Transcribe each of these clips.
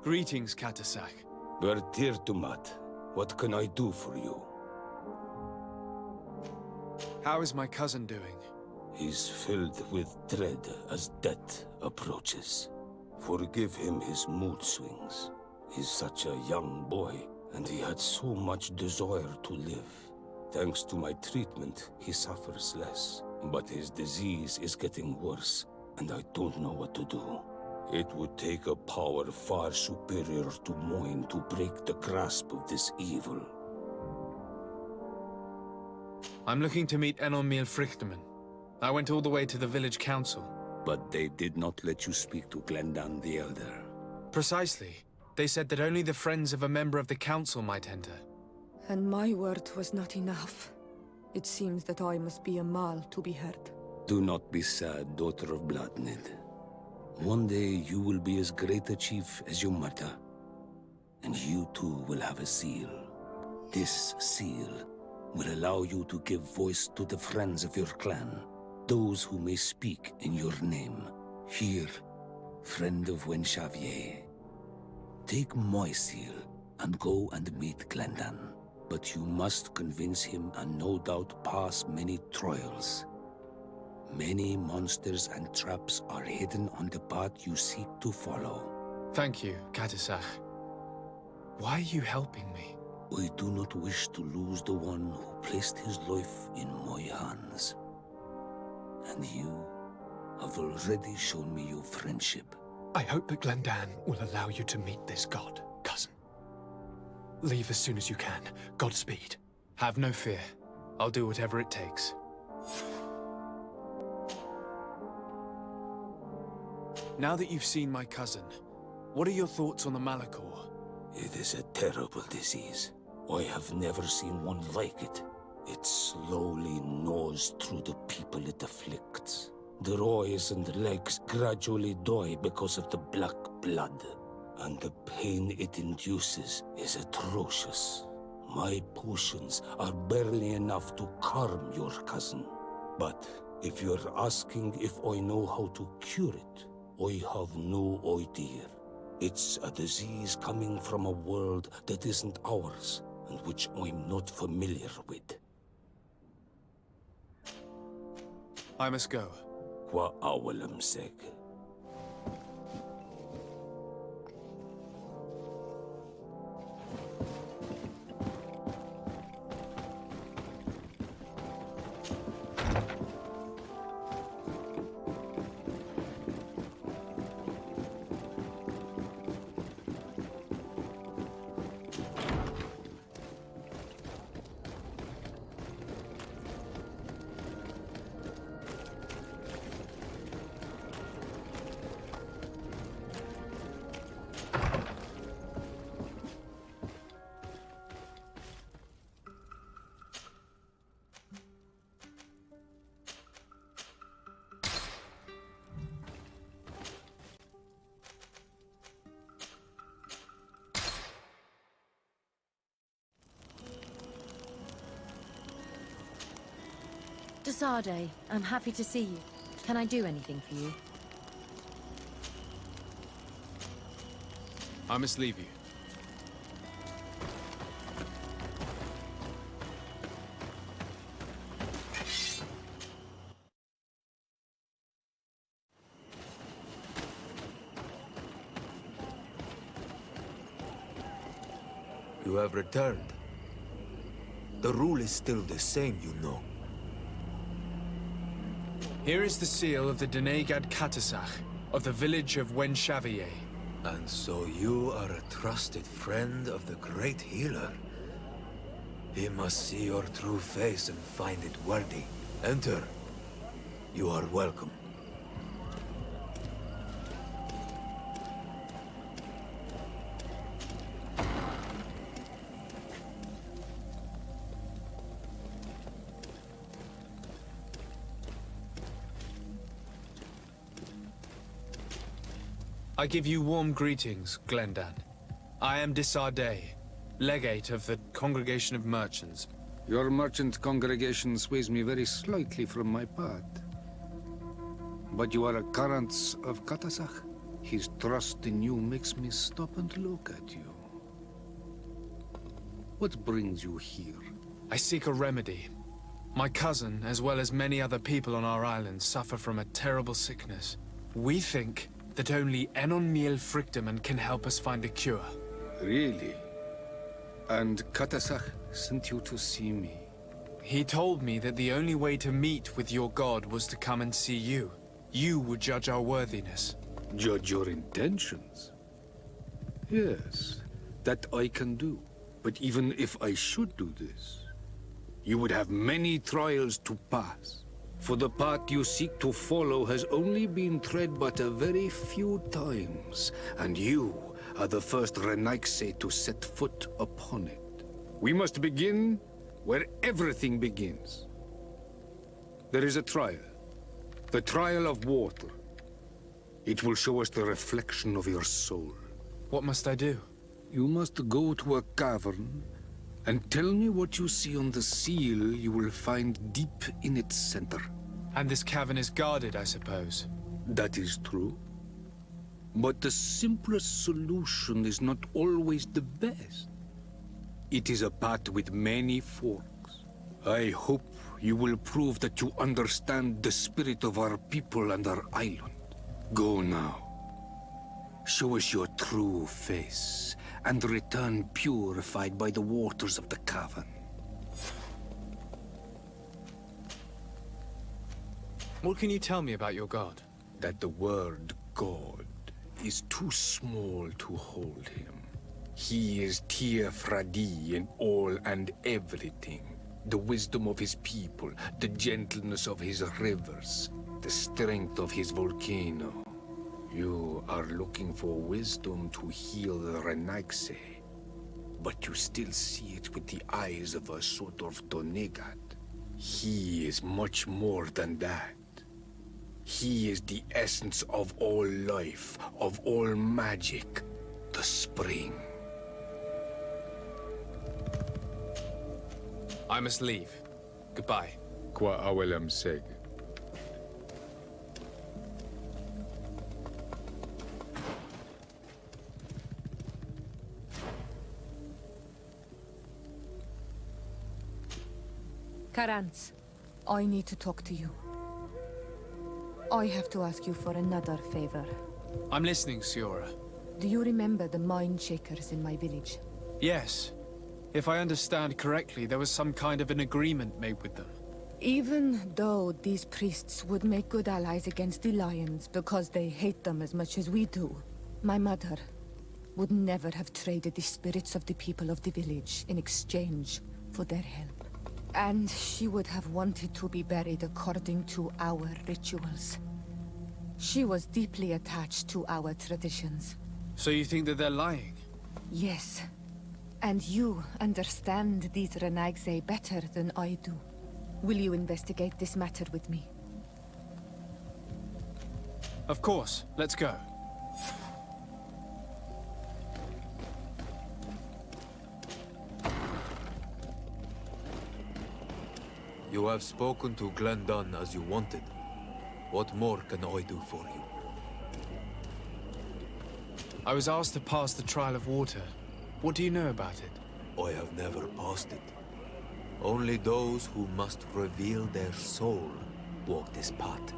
Greetings, Katasak. Bertirtumat, what can I do for you? How is my cousin doing? He's filled with dread as death approaches. Forgive him his mood swings. He's such a young boy, and he had so much desire to live. Thanks to my treatment, he suffers less. But his disease is getting worse, and I don't know what to do. It would take a power far superior to mine to break the grasp of this evil. I'm looking to meet Enormil Frichterman. I went all the way to the village council. But they did not let you speak to Glendan the Elder. Precisely. They said that only the friends of a member of the council might enter. And my word was not enough. It seems that I must be a Mal to be heard. Do not be sad, daughter of Bloodnid. One day you will be as great a chief as your mother. And you too will have a seal. This seal will allow you to give voice to the friends of your clan, those who may speak in your name. Here, friend of Wenxavier, take my seal and go and meet Glendan. But you must convince him and no doubt pass many trials. Many monsters and traps are hidden on the path you seek to follow. Thank you, Katasak. Why are you helping me? I do not wish to lose the one who placed his life in my hands. And you have already shown me your friendship. I hope that Glendan will allow you to meet this god, cousin. Leave as soon as you can. Godspeed. Have no fear. I'll do whatever it takes. Now that you've seen my cousin, what are your thoughts on the Malichor? It is a terrible disease. I have never seen one like it. It slowly gnaws through the people it afflicts. Their eyes and legs gradually die because of the black blood. And the pain it induces is atrocious. My potions are barely enough to calm your cousin. But if you're asking if I know how to cure it, I have no idea. It's a disease coming from a world that isn't ours, and which I'm not familiar with. I must go. Qua awalam seg. Desade, I'm happy to see you. Can I do anything for you? I must leave you. You have returned. The rule is still the same, you know. Here is the seal of the Denegad Katasak of the village of Wenxavier. And so you are a trusted friend of the great healer. He must see your true face and find it worthy. Enter. You are welcome. I give you warm greetings, Glendan. I am Desade, legate of the Congregation of Merchants. Your merchant congregation sways me very slightly from my path. But you are a current of Katasak? His trust in you makes me stop and look at you. What brings you here? I seek a remedy. My cousin, as well as many other people on our island, suffer from a terrible sickness. We think that only Enon Miel Frictamen can help us find a cure. Really? And Katasach sent you to see me? He told me that the only way to meet with your god was to come and see you. You would judge our worthiness. Judge your intentions? Yes, that I can do. But even if I should do this, you would have many trials to pass. For the path you seek to follow has only been tread but a very few times, and you are the first Renaigse to set foot upon it. We must begin where everything begins. There is a trial. The trial of water. It will show us the reflection of your soul. What must I do? You must go to a cavern and tell me what you see on the seal you will find deep in its center. And this cavern is guarded, I suppose. That is true. But the simplest solution is not always the best. It is a path with many forks. I hope you will prove that you understand the spirit of our people and our island. Go now. Show us your true face, and return purified by the waters of the cavern. What can you tell me about your god? That the word God is too small to hold him. He is Tir Fradi in all and everything. The wisdom of his people, the gentleness of his rivers, the strength of his volcano. You are looking for wisdom to heal the Renaigse, but you still see it with the eyes of a sort of Donegat. He is much more than that. He is the essence of all life, of all magic, the spring. I must leave. Goodbye. Qua awelam seg. Karantz. I need to talk to you. I have to ask you for another favor. I'm listening, Siora. Do you remember the mind shakers in my village? Yes. If I understand correctly, there was some kind of an agreement made with them. Even though these priests would make good allies against the lions because they hate them as much as we do, my mother would never have traded the spirits of the people of the village in exchange for their help. And she would have wanted to be buried according to our rituals. She was deeply attached to our traditions. So you think that they're lying? Yes. And you understand these Renaigse better than I do. Will you investigate this matter with me? Of course. Let's go. You have spoken to Glendon as you wanted. What more can I do for you? I was asked to pass the trial of water. What do you know about it? I have never passed it. Only those who must reveal their soul walk this path.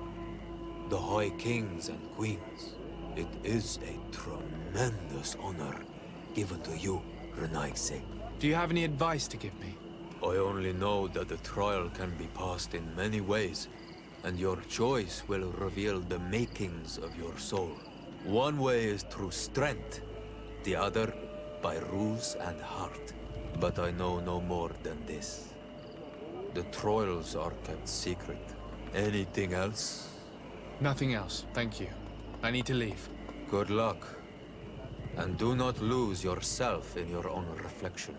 The High Kings and Queens. It is a tremendous honor given to you, Renaigse. Do you have any advice to give me? I only know that the trial can be passed in many ways, and your choice will reveal the makings of your soul. One way is through strength, the other by ruse and heart. But I know no more than this. The trials are kept secret. Anything else? Nothing else, thank you. I need to leave. Good luck. And do not lose yourself in your own reflection.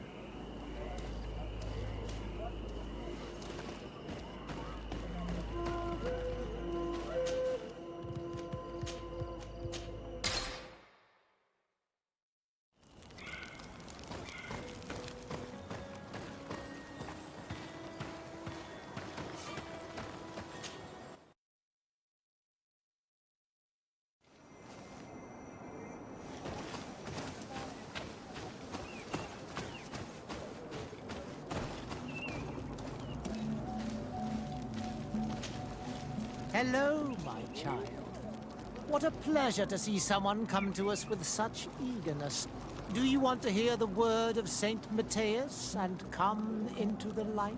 Hello, my child. What a pleasure to see someone come to us with such eagerness. Do you want to hear the word of Saint Matthias and come into the light?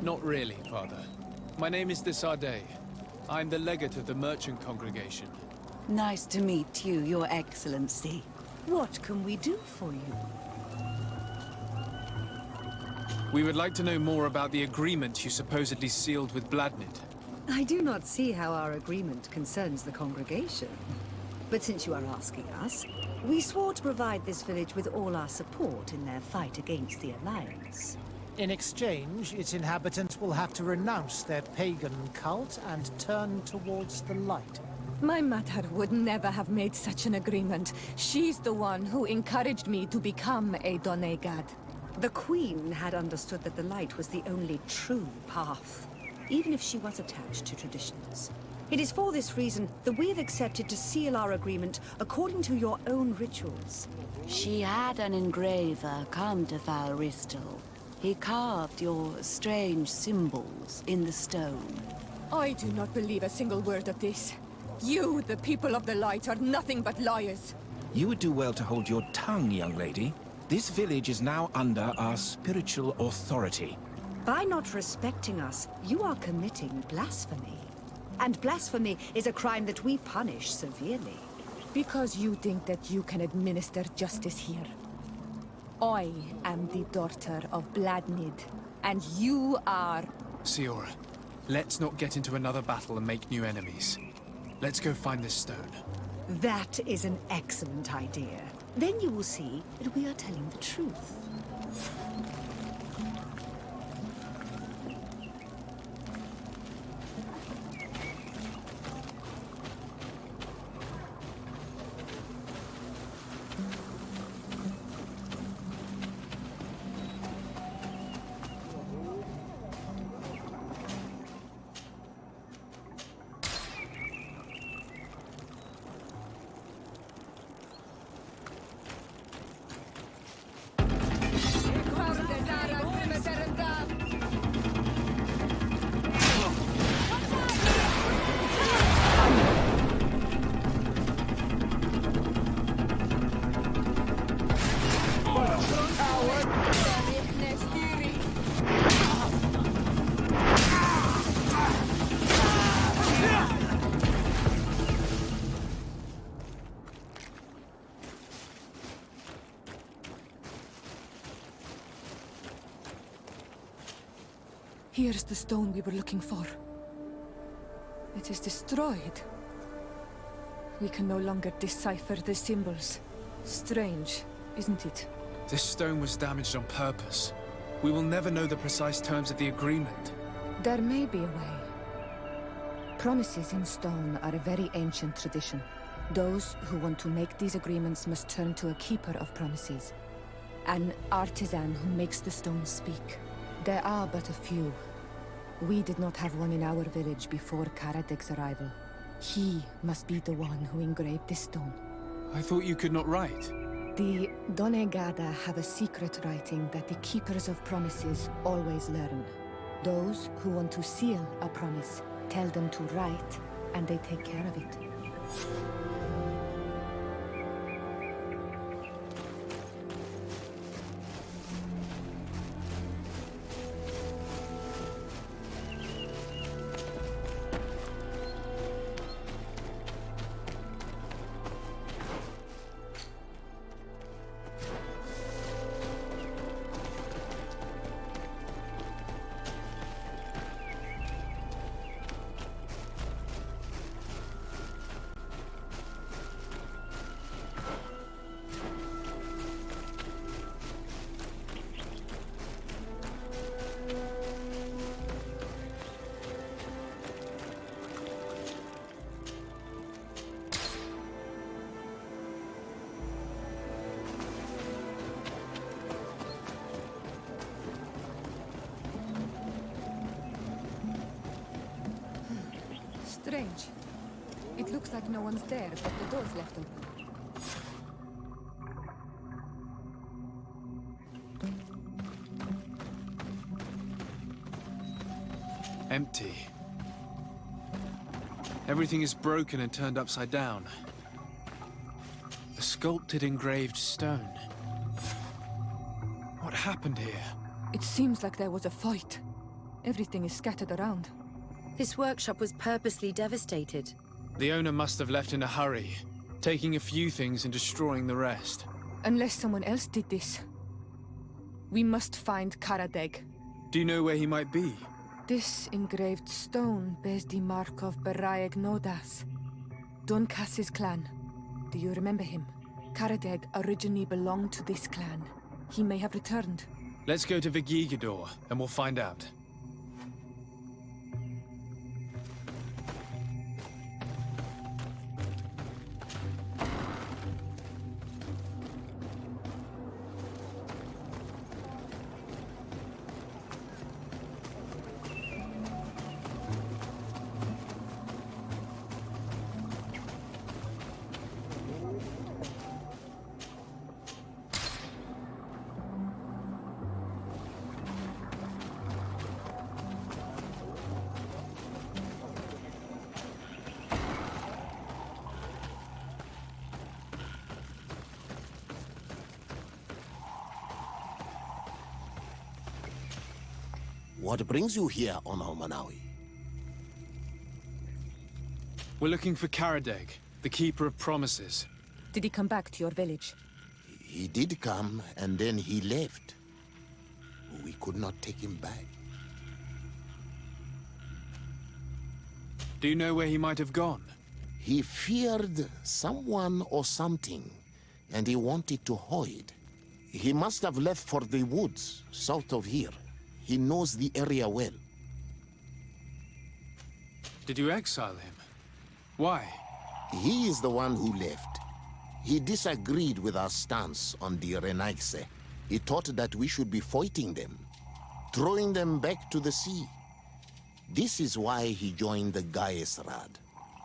Not really, Father. My name is Desardet. I'm the legate of the merchant congregation. Nice to meet you, Your Excellency. What can we do for you? We would like to know more about the agreement you supposedly sealed with Bladnid. I do not see how our agreement concerns the congregation. But since you are asking us, we swore to provide this village with all our support in their fight against the Alliance. In exchange, its inhabitants will have to renounce their pagan cult and turn towards the light. My mother would never have made such an agreement. She's the one who encouraged me to become a Donegad. The Queen had understood that the light was the only true path, even if she was attached to traditions. It is for this reason that we have accepted to seal our agreement according to your own rituals. She had an engraver come to Falristal. He carved your strange symbols in the stone. I do not believe a single word of this. You, the people of the light, are nothing but liars. You would do well to hold your tongue, young lady. This village is now under our spiritual authority. By not respecting us, you are committing blasphemy. And blasphemy is a crime that we punish severely. Because you think that you can administer justice here. I am the daughter of Bladnid, and you are... Siora, let's not get into another battle and make new enemies. Let's go find this stone. That is an excellent idea. Then you will see that we are telling the truth. Here's the stone we were looking for. It is destroyed. We can no longer decipher the symbols. Strange, isn't it? This stone was damaged on purpose. We will never know the precise terms of the agreement. There may be a way. Promises in stone are a very ancient tradition. Those who want to make these agreements must turn to a keeper of promises. An artisan who makes the stones speak. There are but a few. We did not have one in our village before Karadek's arrival. He must be the one who engraved this stone. I thought you could not write. The Donegada have a secret writing that the keepers of promises always learn. Those who want to seal a promise tell them to write, and they take care of it. Strange. It looks like no one's there, but the door's left open. Empty. Everything is broken and turned upside down. A sculpted engraved stone. What happened here? It seems like there was a fight. Everything is scattered around. This workshop was purposely devastated. The owner must have left in a hurry, taking a few things and destroying the rest. Unless someone else did this. We must find Karadeg. Do you know where he might be? This engraved stone bears the mark of Baraeg Nodas, Donkas's clan. Do you remember him? Karadeg originally belonged to this clan. He may have returned. Let's go to Vigigador, and we'll find out. What brings you here on Almanawi? We're looking for Karadeg, the Keeper of Promises. Did he come back to your village? He did come, and then he left. We could not take him back. Do you know where he might have gone? He feared someone or something, and he wanted to hide. He must have left for the woods, south of here. He knows the area well. Did you exile him? Why? He is the one who left. He disagreed with our stance on the Renaigse. He thought that we should be fighting them, throwing them back to the sea. This is why he joined the Gaesrad.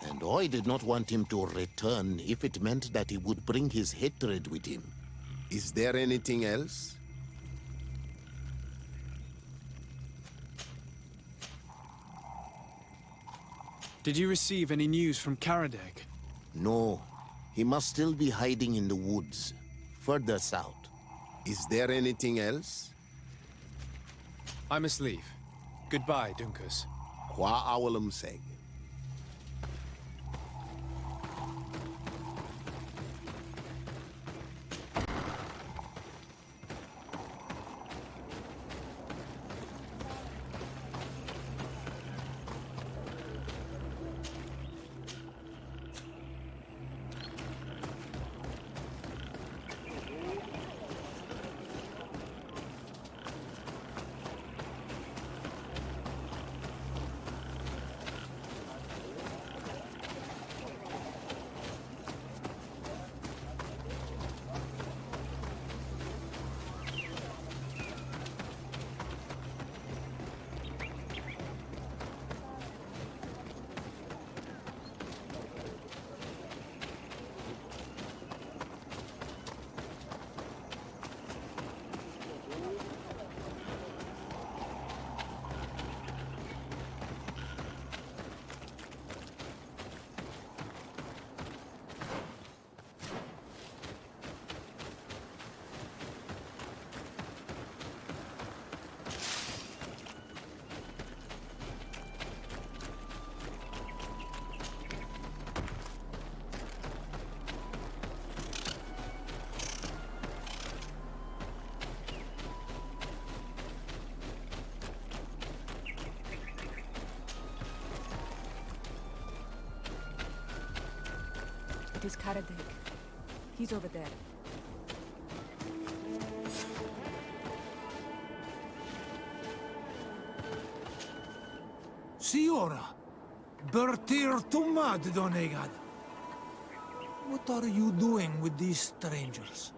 And I did not want him to return if it meant that he would bring his hatred with him. Is there anything else? Did you receive any news from Karadeg? No. He must still be hiding in the woods, further south. Is there anything else? I must leave. Goodbye, Dunkus. Qua awalum seg. It is Karadeg. He's over there. Siora, Bertir Tumad Donegad. What are you doing with these strangers?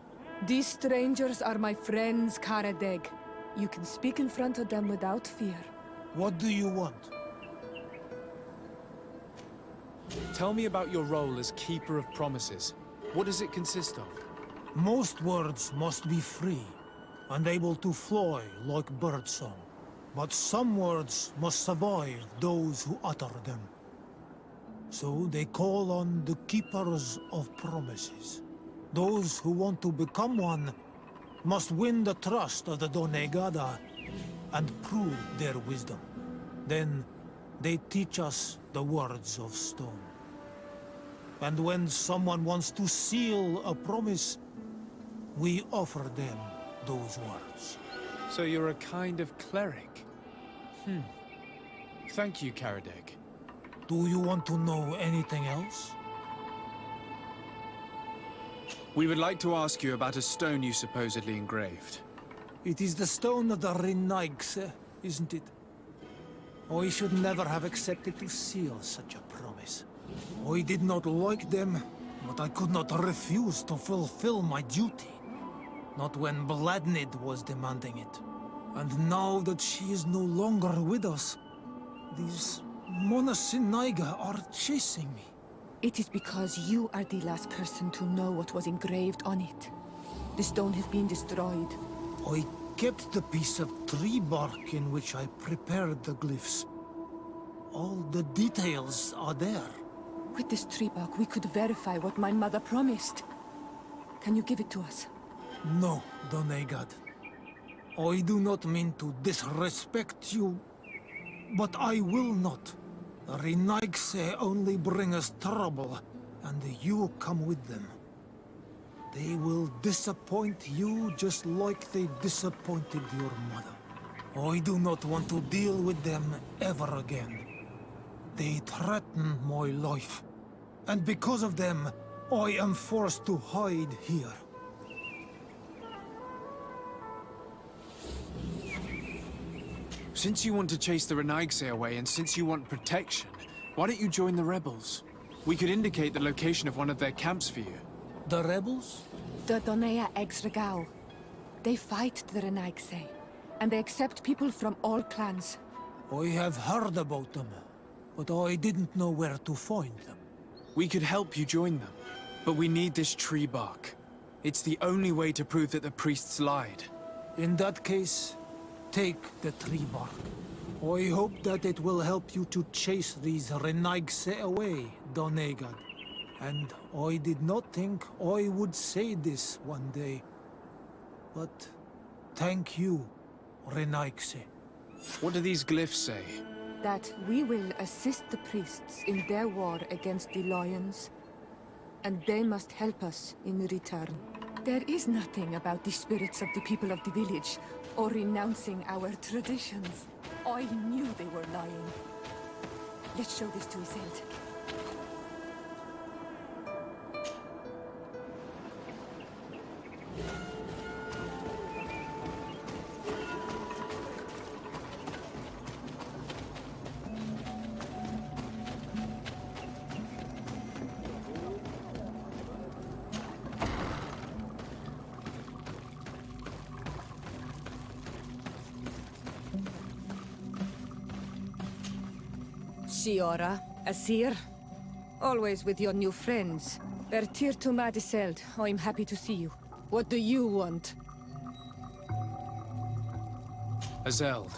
These strangers are my friends, Karadeg. You can speak in front of them without fear. What do you want? Tell me about your role as Keeper of Promises. What does it consist of? Most words must be free, and able to fly like birdsong. But some words must survive those who utter them. So they call on the keepers of promises. Those who want to become one must win the trust of the Donegada and prove their wisdom. Then they teach us the words of stone. And when someone wants to seal a promise, we offer them those words. So you're a kind of cleric? Thank you, Karadeg. Do you want to know anything else? We would like to ask you about a stone you supposedly engraved. It is the stone of the Renaigse, isn't it? I should never have accepted to seal such a promise. I did not like them, but I could not refuse to fulfill my duty. Not when Bladnid was demanding it. And now that she is no longer with us, these Monasinaiga are chasing me. It is because you are the last person to know what was engraved on it. The stone has been destroyed. I kept the piece of tree bark in which I prepared the glyphs. All the details are there. With this tree bark, we could verify what my mother promised. Can you give it to us? No, Donegad. I do not mean to disrespect you, but I will not. The Renaigse only bring us trouble, and you come with them. They will disappoint you just like they disappointed your mother. I do not want to deal with them ever again. They threaten my life, and because of them, I am forced to hide here. Since you want to chase the Renaigse away, and since you want protection, why don't you join the rebels? We could indicate the location of one of their camps for you. The rebels? The Donea Exregao. They fight the Renaigse, and they accept people from all clans. I have heard about them, but I didn't know where to find them. We could help you join them, but we need this tree bark. It's the only way to prove that the priests lied. In that case, take the tree bark. I hope that it will help you to chase these Renaigse away, Donegad. And I did not think I would say this one day. But thank you, Renaigse. What do these glyphs say? That we will assist the priests in their war against the lions, and they must help us in return. There is nothing about the spirits of the people of the village, or renouncing our traditions. I knew they were lying. Let's show this to Iselt. Siora, Asir, always with your new friends. Bertir to Madiseld, I'm happy to see you. What do you want? Azeld,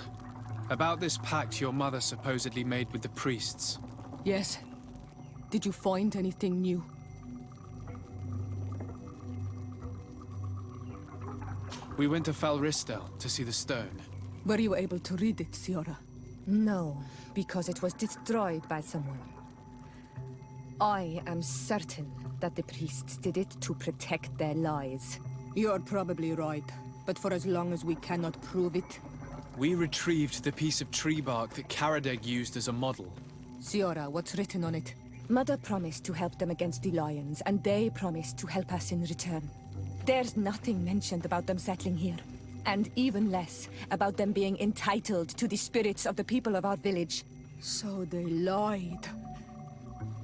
about this pact your mother supposedly made with the priests. Yes. Did you find anything new? We went to Falristel to see the stone. Were you able to read it, Siora? No, because it was destroyed by someone. I am certain that the priests did it to protect their lies. You're probably right, but for as long as we cannot prove it... We retrieved the piece of tree bark that Karadeg used as a model. Siora, what's written on it? Mother promised to help them against the lions, and they promised to help us in return. There's nothing mentioned about them settling here. And even less about them being entitled to the spirits of the people of our village. So they lied.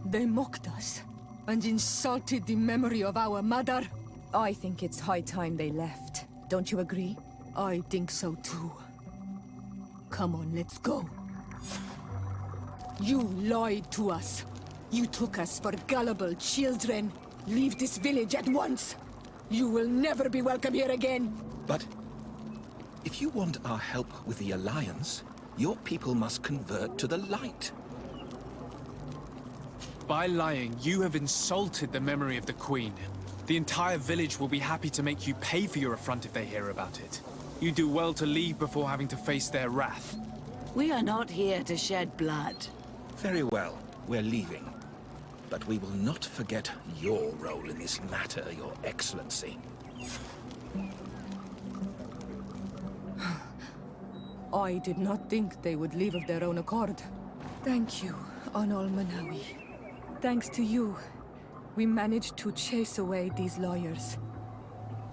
They mocked us, and insulted the memory of our mother. I think it's high time they left. Don't you agree? I think so too. Come on, let's go. You lied to us. You took us for gullible children. Leave this village at once. You will never be welcome here again. But if you want our help with the Alliance, your people must convert to the light. By lying, you have insulted the memory of the Queen. The entire village will be happy to make you pay for your affront if they hear about it. You do well to leave before having to face their wrath. We are not here to shed blood. Very well, we're leaving. But we will not forget your role in this matter, Your Excellency. I did not think they would leave of their own accord. Thank you, Onol Manawi. Thanks to you, we managed to chase away these lawyers.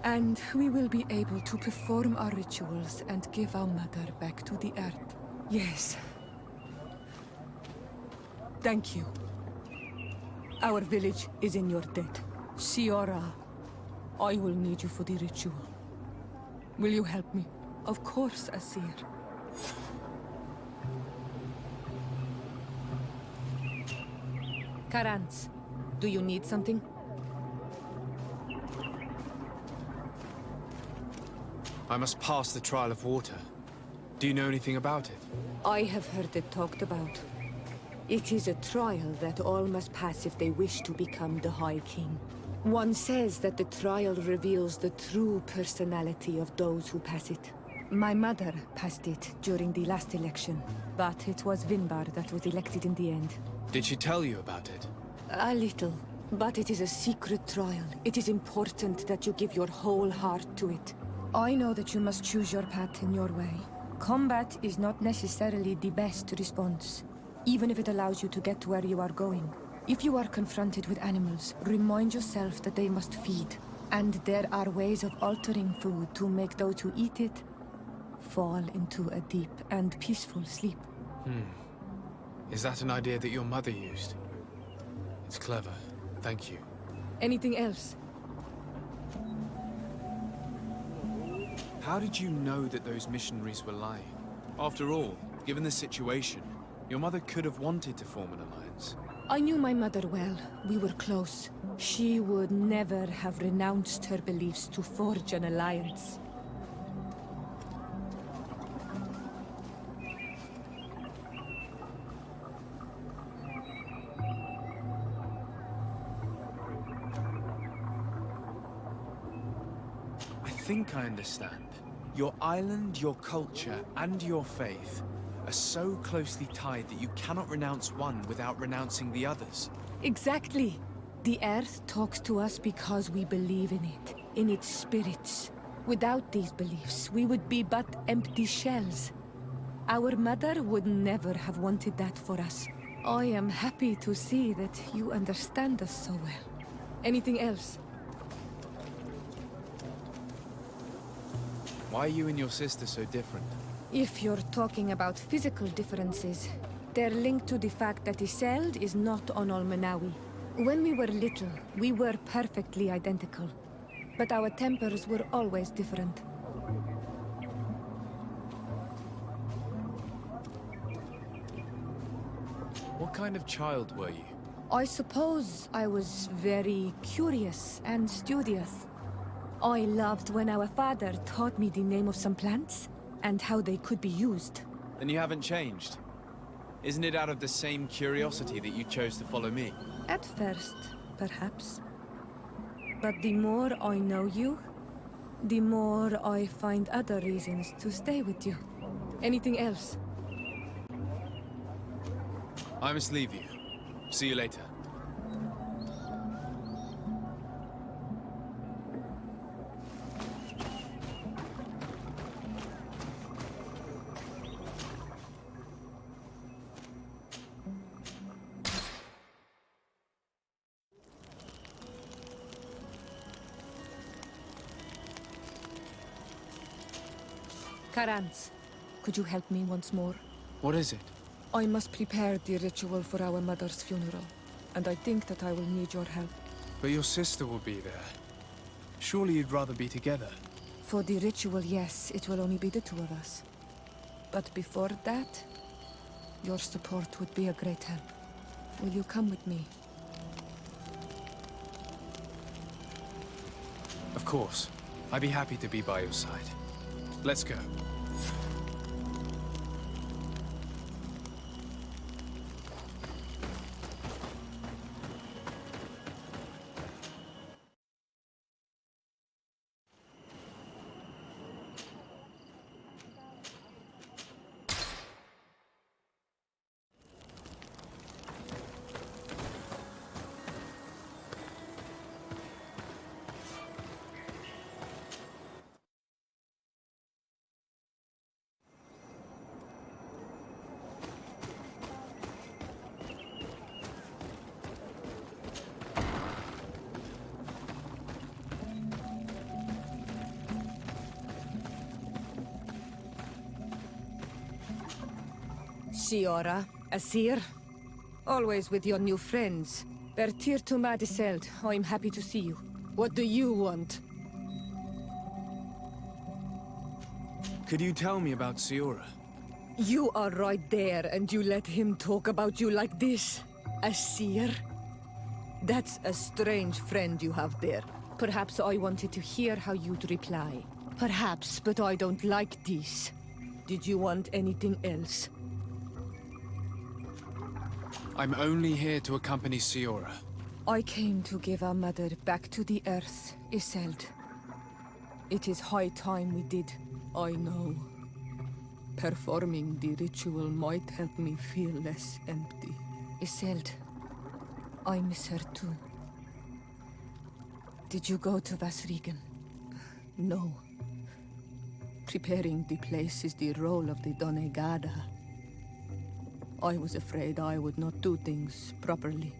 And we will be able to perform our rituals and give our mother back to the earth. Yes. Thank you. Our village is in your debt. Siora, I will need you for the ritual. Will you help me? Of course, Asir. Karans, do you need something? I must pass the trial of water. Do you know anything about it? I have heard it talked about. It is a trial that all must pass if they wish to become the High King. One says that the trial reveals the true personality of those who pass it. My mother passed it during the last election, but it was Vinbar that was elected in the end. Did she tell you about it? A little, but it is a secret trial. It is important that you give your whole heart to it. I know that you must choose your path in your way. Combat is not necessarily the best response, even if it allows you to get to where you are going. If you are confronted with animals, remind yourself that they must feed, and there are ways of altering food to make those who eat it fall into a deep and peaceful sleep. Is that an idea that your mother used? It's clever. Thank you. Anything else? How did you know that those missionaries were lying? After all, given the situation, your mother could have wanted to form an alliance. I knew my mother well. We were close. She would never have renounced her beliefs to forge an alliance. I think I understand. Your island, your culture, and your faith are so closely tied that you cannot renounce one without renouncing the others. Exactly. The Earth talks to us because we believe in it, in its spirits. Without these beliefs, we would be but empty shells. Our mother would never have wanted that for us. I am happy to see that you understand us so well. Anything else? Why are you and your sister so different? If you're talking about physical differences, they're linked to the fact that Iseld is not Onol Manawi. When we were little, we were perfectly identical. But our tempers were always different. What kind of child were you? I suppose I was very curious and studious. I loved when our father taught me the name of some plants and how they could be used. Then you haven't changed. Isn't it out of the same curiosity that you chose to follow me? At first, perhaps. But the more I know you, the more I find other reasons to stay with you. Anything else? I must leave you. See you later. Karans, could you help me once more? What is it? I must prepare the ritual for our mother's funeral, and I think that I will need your help. But your sister will be there. Surely you'd rather be together. For the ritual, yes, it will only be the two of us. But before that, your support would be a great help. Will you come with me? Of course. I'd be happy to be by your side. Let's go. Siora, Asir. Always with your new friends. Bertir to Madiseld, I'm happy to see you. What do you want? Could you tell me about Siora? You are right there, and you let him talk about you like this? Asir? That's a strange friend you have there. Perhaps I wanted to hear how you'd reply. Perhaps, but I don't like this. Did you want anything else? I'm only here to accompany Siora. I came to give our mother back to the earth, Iselt. It is high time we did, I know. Performing the ritual might help me feel less empty. Iselt, I miss her too. Did you go to Vasrigan? No. Preparing the place is the role of the Donegada. I was afraid I would not do things properly.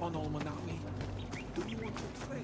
On Almanami, do you want to trade?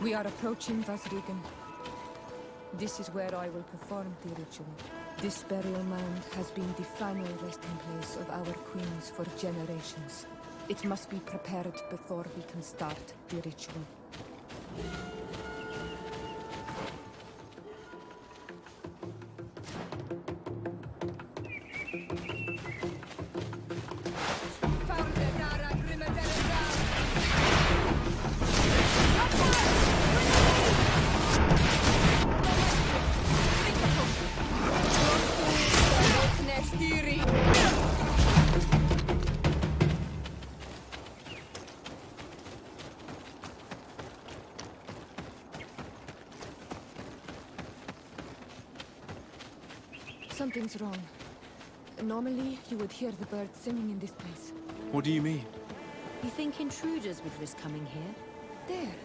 We are approaching Vasrigan. This is where I will perform the ritual. This burial mound has been the final resting place of our queens for generations. It must be prepared before we can start the ritual. Something's wrong. Normally, you would hear the birds singing in this place. What do you mean? You think intruders would risk coming here? There.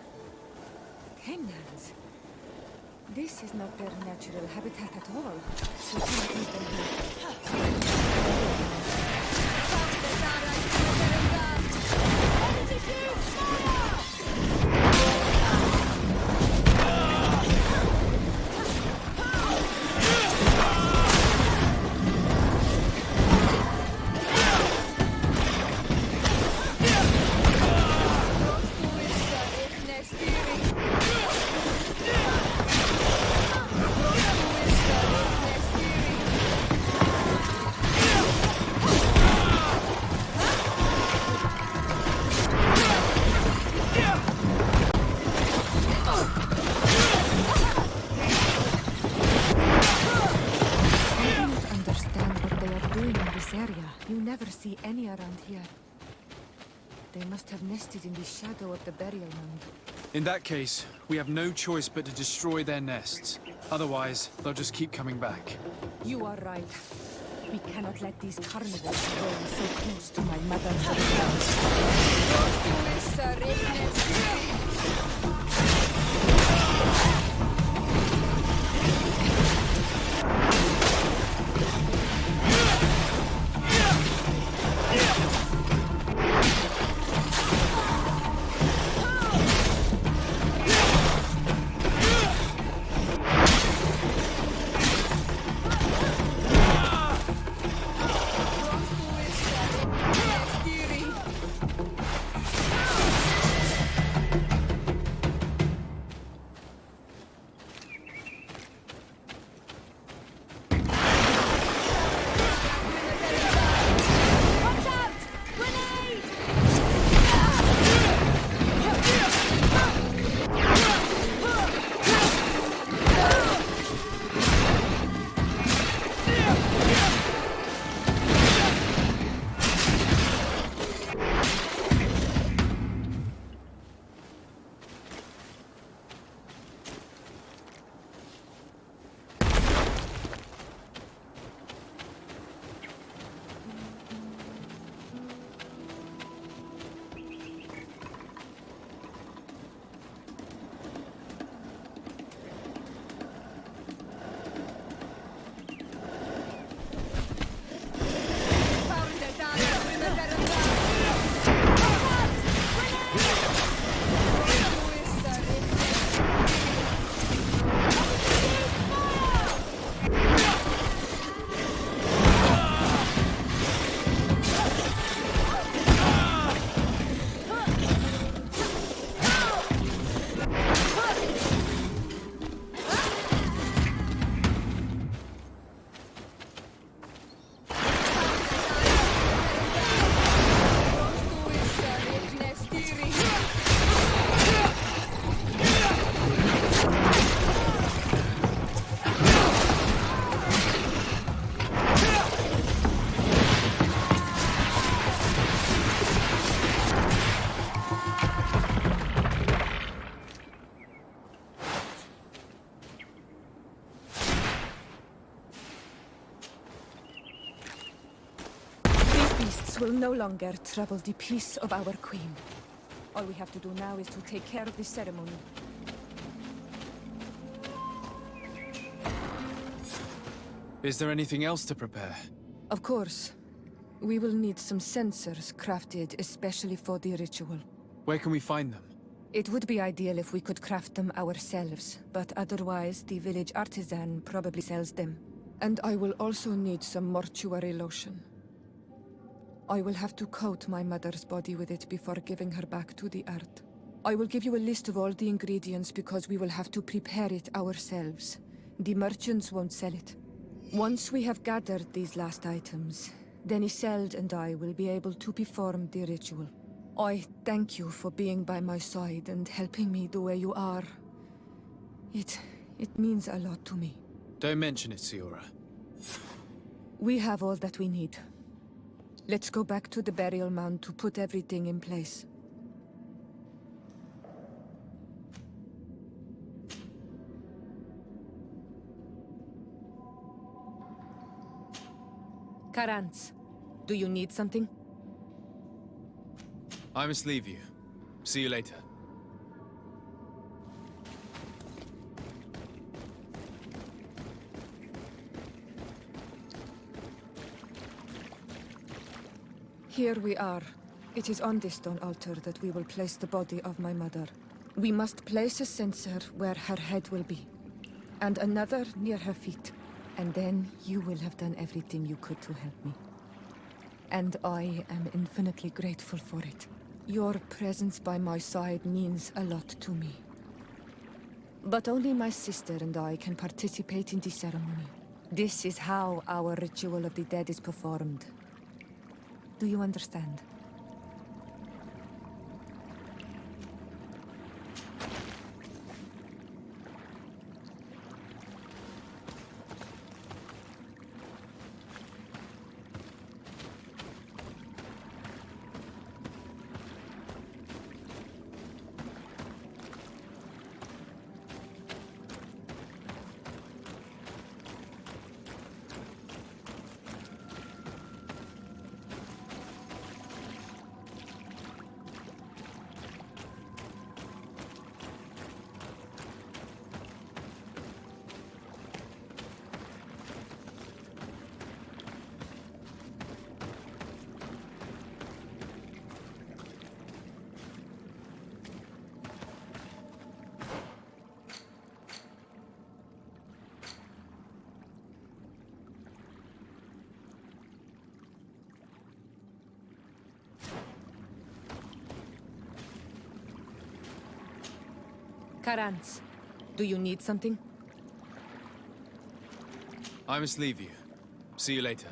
Hangnails. This is not their natural habitat at all. We cannot leave them see any around here. They must have nested in the shadow of the burial mound. In that case, we have no choice but to destroy their nests. Otherwise, they'll just keep coming back. You are right. We cannot let these carnivores roam so close to my mother's will no longer trouble the peace of our queen. All we have to do now is to take care of the ceremony. Is there anything else to prepare? Of course. We will need some censers crafted especially for the ritual. Where can we find them? It would be ideal if we could craft them ourselves, but otherwise the village artisan probably sells them. And I will also need some mortuary lotion. I will have to coat my mother's body with it before giving her back to the earth. I will give you a list of all the ingredients because we will have to prepare it ourselves. The merchants won't sell it. Once we have gathered these last items, then Isolde and I will be able to perform the ritual. I thank you for being by my side and helping me the way you are. It means a lot to me. Don't mention it, Siora. We have all that we need. Let's go back to the burial mound to put everything in place. Karans, do you need something? I must leave you. See you later. Here we are. It is on this stone altar that we will place the body of my mother. We must place a censer where her head will be, and another near her feet. And then you will have done everything you could to help me. And I am infinitely grateful for it. Your presence by my side means a lot to me. But only my sister and I can participate in the ceremony. This is how our ritual of the dead is performed. Do you understand? Karans, do you need something? I must leave you. See you later.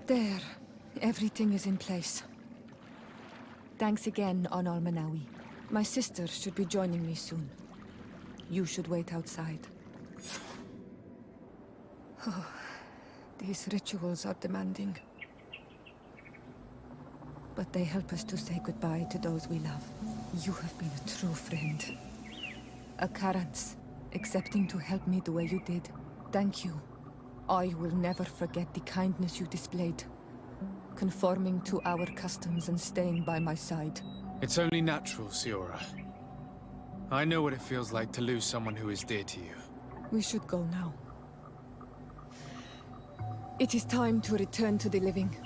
There. Everything is in place. Thanks again, Onal Manawi. My sister should be joining me soon. You should wait outside. Oh, these rituals are demanding. But they help us to say goodbye to those we love. You have been a true friend. A Karans, accepting to help me the way you did. Thank you. I will never forget the kindness you displayed, conforming to our customs and staying by my side. It's only natural, Siora. I know what it feels like to lose someone who is dear to you. We should go now. It is time to return to the living.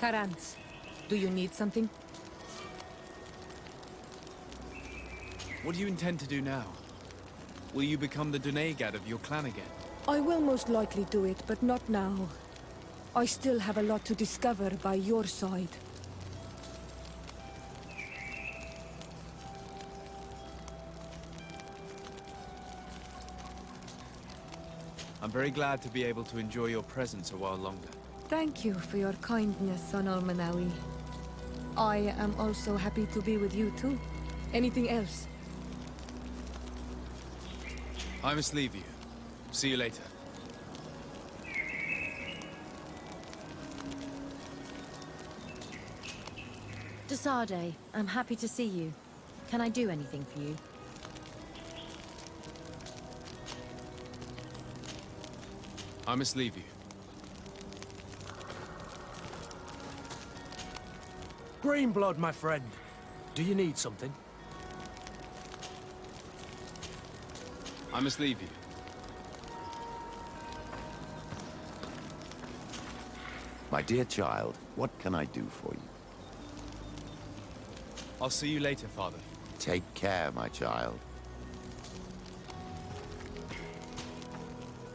Karans, do you need something? What do you intend to do now? Will you become the Dunegad of your clan again? I will most likely do it, but not now. I still have a lot to discover by your side. I'm very glad to be able to enjoy your presence a while longer. Thank you for your kindness, Son Almanawi. I am also happy to be with you too. Anything else? I must leave you. See you later. Desade, I'm happy to see you. Can I do anything for you? I must leave you. Greenblood, my friend. Do you need something? I must leave you. My dear child, what can I do for you? I'll see you later, Father. Take care, my child.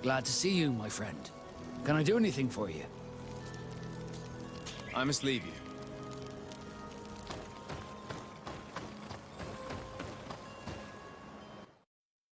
Glad to see you, my friend. Can I do anything for you? I must leave you.